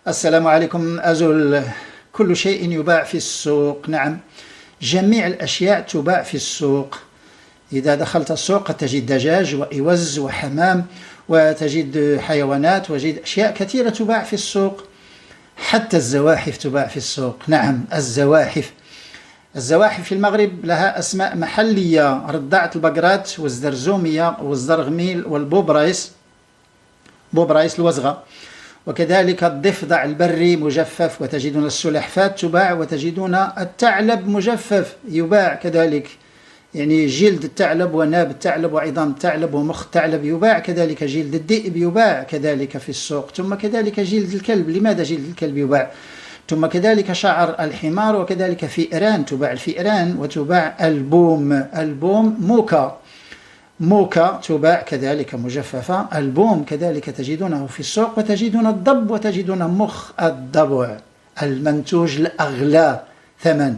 السلام عليكم أزول. كل شيء يباع في السوق، نعم، جميع الأشياء تباع في السوق. إذا دخلت السوق تجد دجاج وإوز وحمام، وتجد حيوانات، وتجد أشياء كثيرة تباع في السوق. حتى الزواحف تباع في السوق، نعم، الزواحف في المغرب لها أسماء محلية: رضاعة البقرات والزرزومية والزرغميل والبوبرايس، بوبرايس الوزغة، وكذلك الضفدع البري مجفف، وتجدون السلحفاة تباع، وتجدون الثعلب مجفف يباع كذلك، يعني جلد الثعلب وناب الثعلب وعظام الثعلب ومخ الثعلب يباع كذلك، جلد الذئب يباع كذلك في السوق، ثم كذلك جلد الكلب. لماذا جلد الكلب يباع؟ ثم كذلك شعر الحمار، وكذلك فئران تباع الفئران، وتباع البوم موكا تباع كذلك مجففة. البوم كذلك تجدونه في السوق، وتجدون الضب، وتجدون مخ الضبع المنتوج الأغلى ثمن،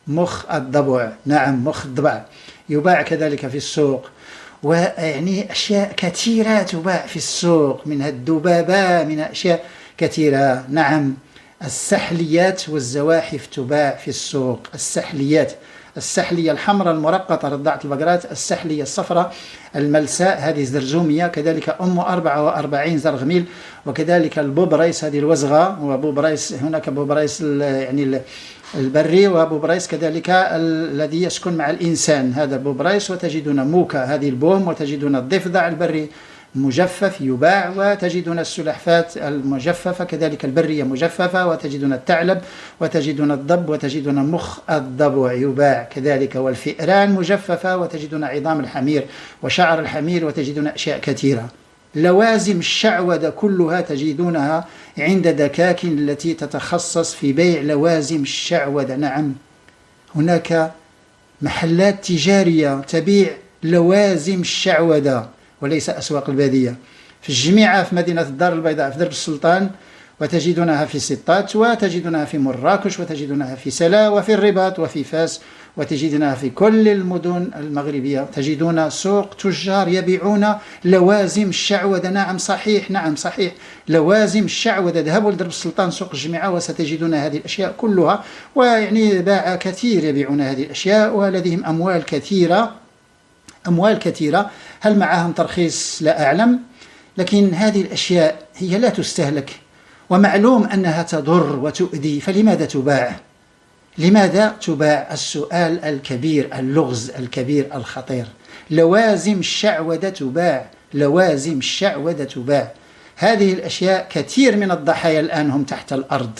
مخ الضبع، نعم، مخ الضبع يباع كذلك في السوق. ويعني أشياء كثيرة تباع في السوق، منها الذبابة، من أشياء كثيرة، نعم. السحليات والزواحف تباع في السوق. السحلية الحمراء المرقطة رضاعة البقرات، السحلية الصفراء الملساء هذه زرزومية، كذلك 44 زرغميل، وكذلك البوبرايس هذه الوزغة، وبوبرايس هناك بوبرايس يعني البري، وبوبرايس كذلك الذي يسكن مع الإنسان، هذا بوبرايس. وتجدون موكا هذه البوم، وتجدون الضفدع البري مجفف يباع، وتجدون السلحفاة المجففة كذلك البرية مجففة، وتجدون الثعلب، وتجدون الضب، وتجدون مخ الضبع يباع كذلك، والفئران مجففة، وتجدون عظام الحمير وشعر الحمير، وتجدون أشياء كثيرة. لوازم الشعوذة كلها تجدونها عند دكاكين التي تتخصص في بيع لوازم الشعوذة، نعم، هناك محلات تجارية تبيع لوازم الشعوذة وليس أسواق البادية. في الجميعة في مدينة الدار البيضاء في درب السلطان، وتجدونها في سطات، وتجدونها في مراكش، وتجدونها في سلا، وفي الرباط، وفي فاس، وتجدونها في كل المدن المغربية. تجدون سوق تجار يبيعون لوازم الشعوذة، نعم صحيح، لوازم الشعوذة. ذهبوا لدرب السلطان سوق الجميعة وستجدون هذه الأشياء كلها، ويعني باع كثير يبيعون هذه الأشياء، ولديهم أموال كثيرة. هل معهم ترخيص؟ لا أعلم، لكن هذه الأشياء هي لا تستهلك، ومعلوم أنها تضر وتؤذي، فلماذا تباع؟ السؤال الكبير، اللغز الكبير الخطير. لوازم الشعوذة تباع، هذه الأشياء. كثير من الضحايا الآن هم تحت الأرض.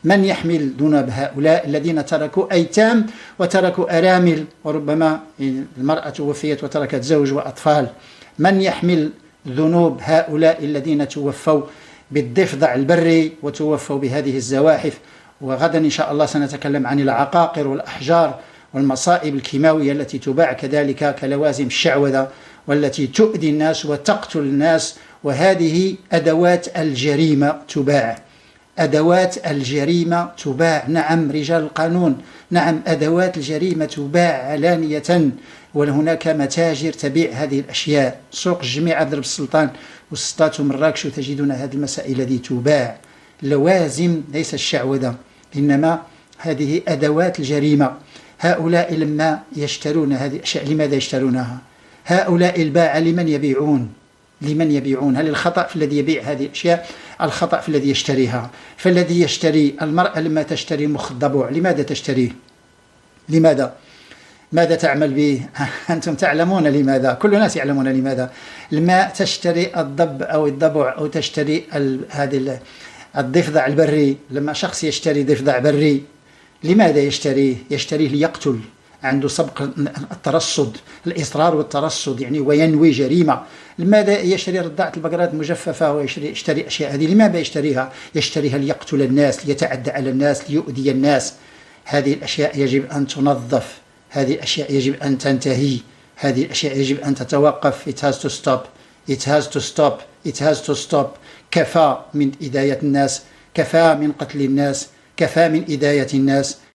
من يحمل ذنوب هؤلاء الذين تركوا أيتام وتركوا أرامل، وربما المرأة توفيت وتركت زوج وأطفال؟ من يحمل ذنوب هؤلاء الذين توفوا بالضفدع البري وتوفوا بهذه الزواحف؟ وغدا إن شاء الله سنتكلم عن العقاقر والأحجار والمصائب الكيماوية التي تباع كذلك كلوازم الشعوذة، والتي تؤذي الناس وتقتل الناس. وهذه أدوات الجريمة تباع، نعم، رجال القانون، نعم، أدوات الجريمة تباع علانية، وهناك متاجر تبيع هذه الأشياء. سوق الجميع درب السلطان وسطات ومراكش، وتجدون هذه المسائل التي تباع. لوازم ليس الشعوذة، إنما هذه أدوات الجريمة. هؤلاء لما يشترون هذه الأشياء لماذا يشترونها؟ هؤلاء الباعة لمن يبيعون؟ هل الخطأ في الذي يبيع هذه الأشياء؟ الخطأ في الذي يشتريها. فالذي يشتري، المرأة لما تشتري مخ الضبع لماذا تشتريه؟ ماذا تعمل به؟ أنتم تعلمون لماذا، كل الناس يعلمون لماذا. لما تشتري الضب أو الضبع، أو تشتري هذه الضفدع البري، لما شخص يشتري ضفدع بري لماذا يشتريه ليقتل، عنده سبق الترصد، الإصرار والترصد يعني، وينوي جريمة. لماذا يشتري رضاعة البقرات مجففة ويشتري أشياء هذه؟ لماذا يشتريها ليقتل الناس، ليتعدى على الناس، ليؤذي الناس. هذه الأشياء يجب أن تنظف، هذه الأشياء يجب أن تنتهي، هذه الأشياء يجب أن تتوقف. It has to stop. كفى من إذاية الناس، كفى من قتل الناس، كفى من إذاية الناس.